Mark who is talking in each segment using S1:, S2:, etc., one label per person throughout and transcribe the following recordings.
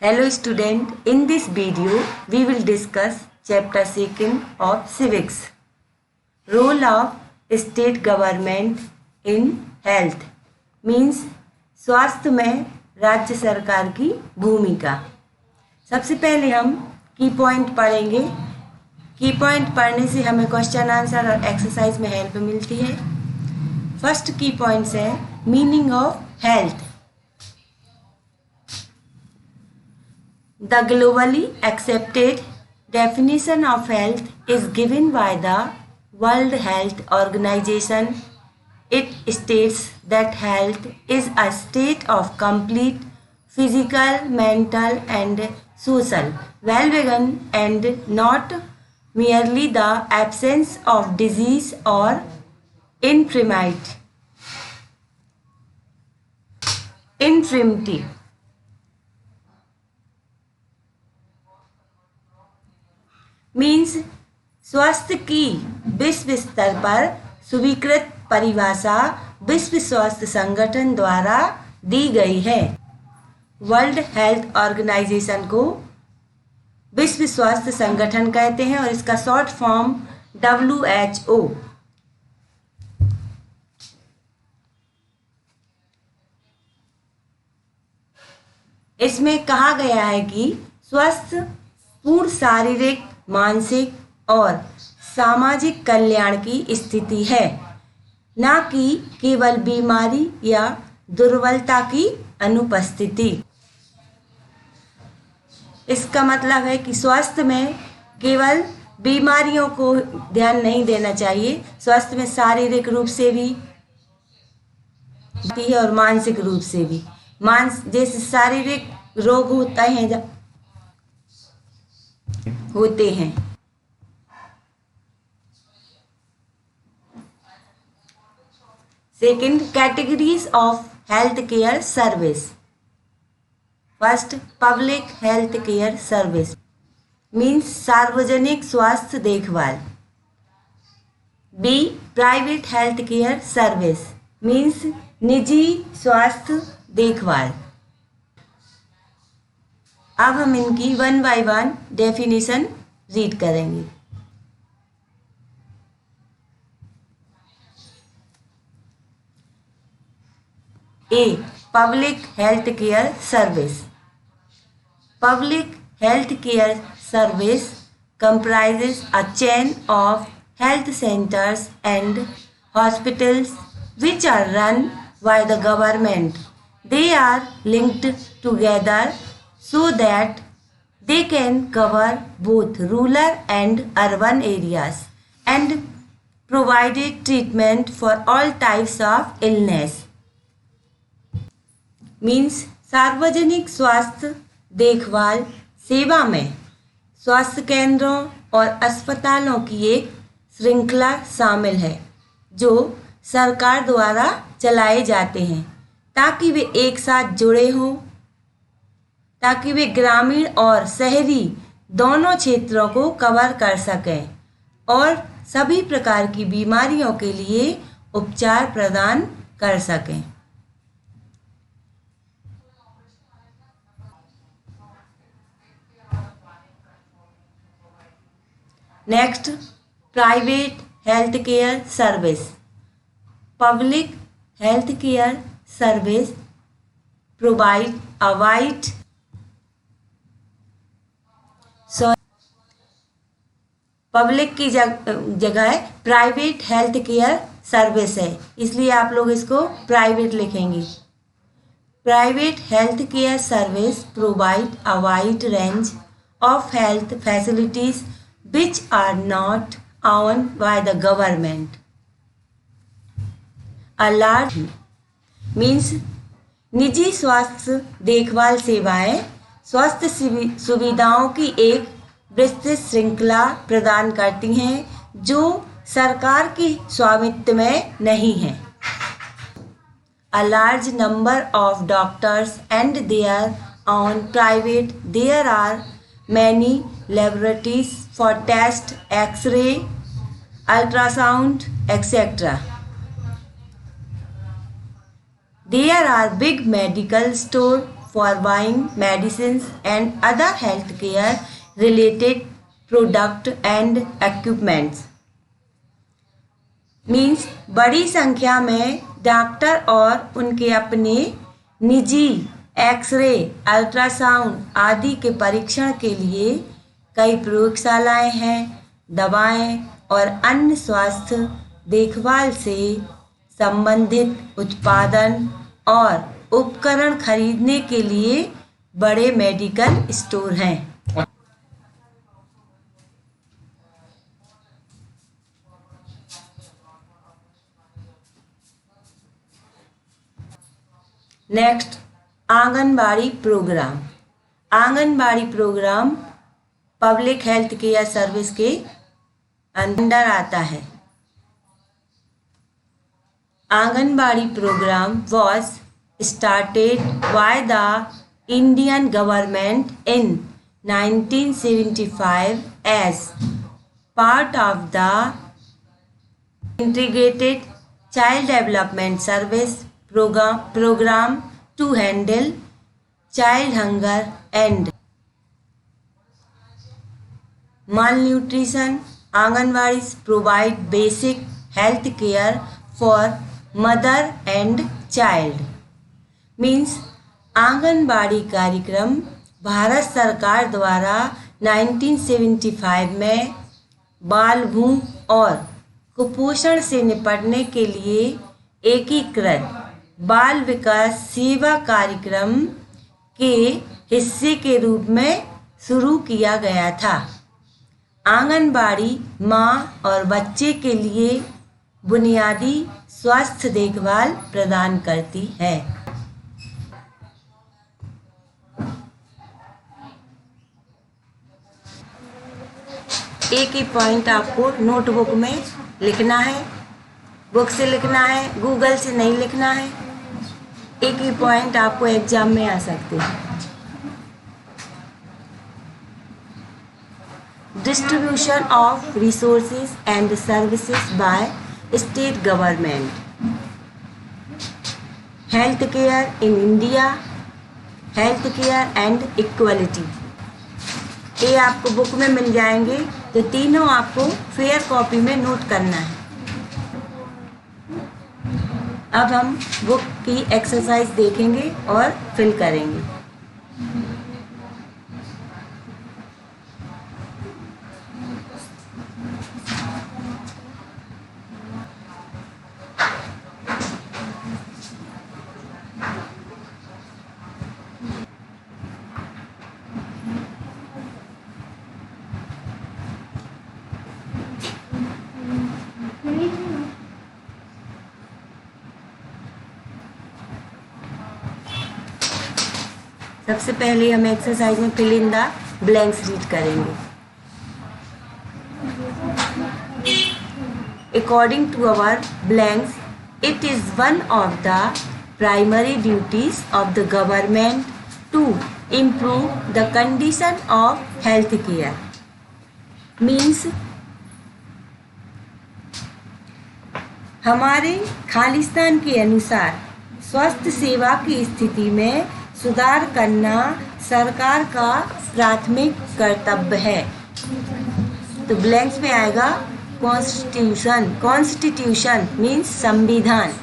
S1: Hello student, in this video we will discuss chapter 2 of civics. Role of state government in health means स्वास्थ्य में राज्य सरकार की भूमिका। सबसे पहले हम की पॉइंट पढ़ेंगे। की पॉइंट पढ़ने से हमें क्वेश्चन आंसर और एक्सरसाइज में हेल्प मिलती है। फर्स्ट की पॉइंट्स है meaning of health. The globally accepted definition of health is given by the World Health Organization. It states that health is a state of complete physical, mental and social well-being and not merely the absence of disease or infirmity. Means स्वास्थ्य की विश्व स्तर पर स्वीकृत परिभाषा विश्व स्वास्थ्य संगठन द्वारा दी गई है। वर्ल्ड हेल्थ ऑर्गेनाइजेशन को विश्व स्वास्थ्य संगठन कहते हैं और इसका शॉर्ट फॉर्म WHO। इसमें कहा गया है कि स्वास्थ्य पूर्ण शारीरिक, मानसिक और सामाजिक कल्याण की स्थिति है, न कि केवल बीमारी या दुर्बलता की अनुपस्थिति। इसका मतलब है कि स्वास्थ्य में केवल बीमारियों को ध्यान नहीं देना चाहिए। स्वास्थ्य में शारीरिक रूप से भी और मानसिक रूप से भी। जैसे शारीरिक रोग होते हैं। Second, categories of health care service. First, public health care service means सार्वजनिक स्वास्थ्य देखभाल। B, private health care service means निजी स्वास्थ्य देखभाल। अब हम इनकी one by one definition read करेंगे। A, public health care service. Public health care service comprises a chain of health centers and hospitals which are run by the government. They are linked together so that they can cover both rural and urban areas and provided treatment for all types of illness. Means सार्वजनिक स्वास्थ्य देखभाल सेवा में स्वास्थ्य केंद्रों और अस्पतालों की एक श्रृंखला शामिल है जो सरकार द्वारा चलाए जाते हैं ताकि वे एक साथ जुड़े हों, ताकि वे ग्रामीण और शहरी दोनों क्षेत्रों को कवर कर सकें और सभी प्रकार की बीमारियों के लिए उपचार प्रदान कर सकें। Next, private health care service. Public health care service provide a wide public की जगह प्राइवेट हेल्थ केयर सर्विस है, इसलिए आप लोग इसको प्राइवेट लिखेंगे। Private health care service provide a wide range of health facilities which are not owned by the government. A large means निजी स्वास्थ्य देखभाल सेवाएं स्वास्थ्य सुविधाओं की एक विस्तृत श्रृंखला प्रदान करती हैं जो सरकार के स्वामित्व में नहीं है। A large number of doctors and their own private. There are many laboratories for test, X-ray, ultrasound, etc. There are big medical stores for buying medicines and other healthcare related product and equipments. Means बड़ी संख्या में doctor और उनके अपने निजी x ray, ultrasound आदि के परीक्षण के लिए कई प्रयोगशालाएं हैं। दवाएं और अन्य स्वास्थ्य देखभाल से संबंधित उत्पादन और उपकरण खरीदने के लिए बड़े मेडिकल स्टोर हैं। Next, anganwadi program. Anganwadi program public health care service के अंदर आता है। Anganwadi program was started by the Indian government in 1975 as part of the Integrated Child Development Service program to handle child hunger and malnutrition. Anganwadis provide basic health care for mother and child. Means anganwadi कार्यक्रम भारत सरकार द्वारा 1975 में बाल भूख और कुपोषण से निपटने के लिए एकीकृत बाल विकास सेवा कार्यक्रम के हिस्से के रूप में शुरू किया गया था। आंगनबाड़ी माँ और बच्चे के लिए बुनियादी स्वास्थ्य देखभाल प्रदान करती है। एक ही पॉइंट आपको नोटबुक में लिखना है, बुक से लिखना है, गूगल से नहीं लिखना है। एक ही पॉइंट आपको एग्जाम में आ सकते हैं। Distribution of resources and services by state government, health care in India, health care and equality. ये आपको बुक में मिल जाएंगे, तो तीनों आपको फेयर कॉपी में नोट करना है। अब हम बुक की एक्सरसाइज देखेंगे और फिल करेंगे। सबसे पहले हम एक्सरसाइज में fill in the blanks read करेंगे। According to our blanks, it is one of the primary duties of the government to improve the condition of health care. Means हमारे खालिस्तान के अनुसार स्वास्थ्य सेवा की स्थिति में सुधार करना सरकार का प्राथमिक कर्तव्य है। तो ब्लैंक्स में आएगा कॉन्स्टिट्यूशन। कॉन्स्टिट्यूशन मीन्स संविधान।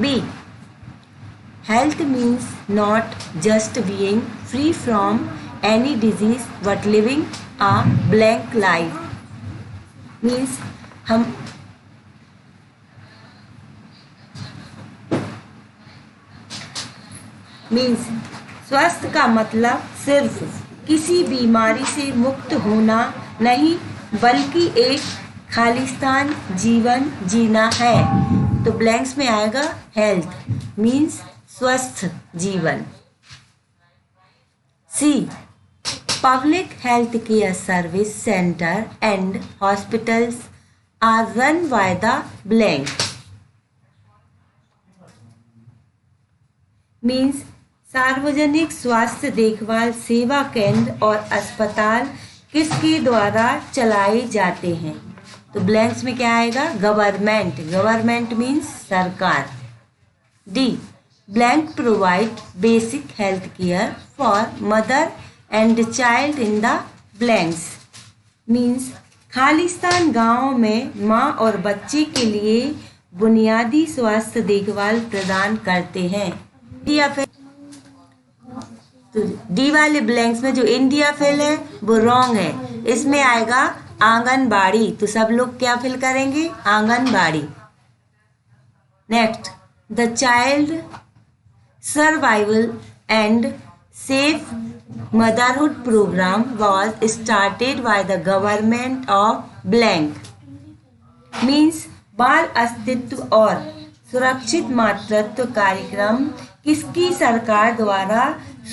S1: B, health means not just being free from any disease but living a blank life. Means हम स्वास्थ्य का मतलब सिर्फ किसी बीमारी से मुक्त होना नहीं, बल्कि एक खालिस्तान जीवन जीना है। तो ब्लैंक्स में आएगा हेल्थ मीन्स स्वस्थ जीवन। C, public health care service centre and hospitals are run by the blank. Means सार्वजनिक स्वास्थ्य देखभाल सेवा केंद्र और अस्पताल किसके द्वारा चलाए जाते हैं? तो ब्लैंक्स में क्या आएगा? गवर्नमेंट। गवर्नमेंट मीन्स सरकार। D, blank provide basic health care for mother and child in the blanks means Khalistan गांव में माँ और बच्चे के लिए बुनियादी स्वास्थ्य देखभाल प्रदान करते हैं। इंडिया फेल, तो डी वाले ब्लैंक्स में जो इंडिया फेल है वो रॉन्ग है, इसमें आएगा आंगनबाड़ी। तो सब लोग क्या फिल करेंगे? Anganwadi. Next, the child survival and safe motherhood program was started by the government of blank means बाल अस्तित्व और सुरक्षित मातृत्व कार्यक्रम किसकी सरकार द्वारा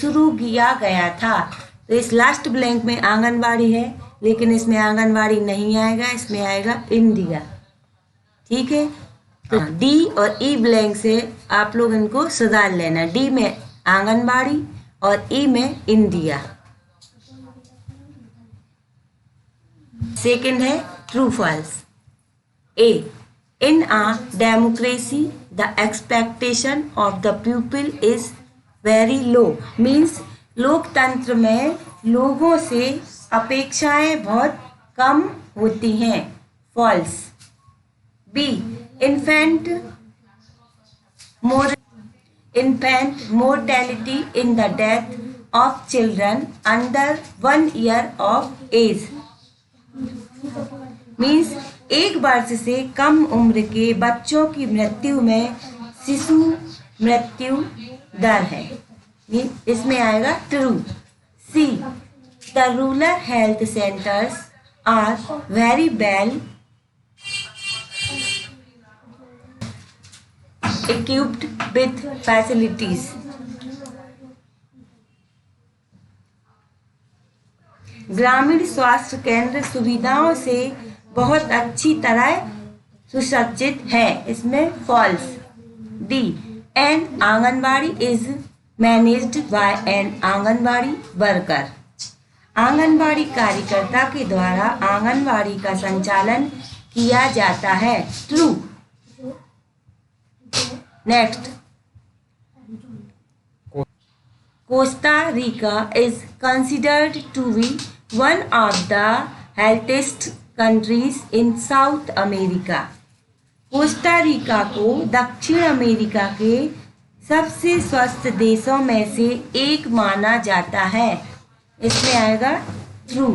S1: शुरू किया गया था? तो इस लास्ट ब्लैंक में आंगनबाड़ी है, लेकिन इसमें आंगनबाड़ी नहीं आएगा, इसमें आएगा इंडिया। ठीक है, तो डी और ई ब्लैंक से आप लोग इनको सुधार लेना। डी में आंगनबाड़ी और ई में इंडिया। सेकंड है true false. A, in a democracy the expectation of the people is very low means लोकतंत्र में लोगों से अपेक्षाएं बहुत कम होती हैं। False. B, infant mortality in the death of children under 1 year of age means 1 वर्ष से कम उम्र के बच्चों की मृत्यु में शिशु मृत्यु दर है, इसमें आएगा true. C, the rural health centres are very well equipped with facilities ग्रामीण स्वास्थ्य केंद्र सुविधाओं से बहुत अच्छी तरह सुसज्जित है, इसमें false. D, an anganwadi is managed by an anganwadi worker anganwadi कार्यकर्ता के द्वारा आंगनबाड़ी का संचालन किया जाता है, true. Next, Costa Rica is considered to be one of the healthiest countries in South America Costa Rica को दक्षिण अमेरिका के सबसे स्वस्थ देशों में से एक माना जाता है, इसमें आएगा ट्रू।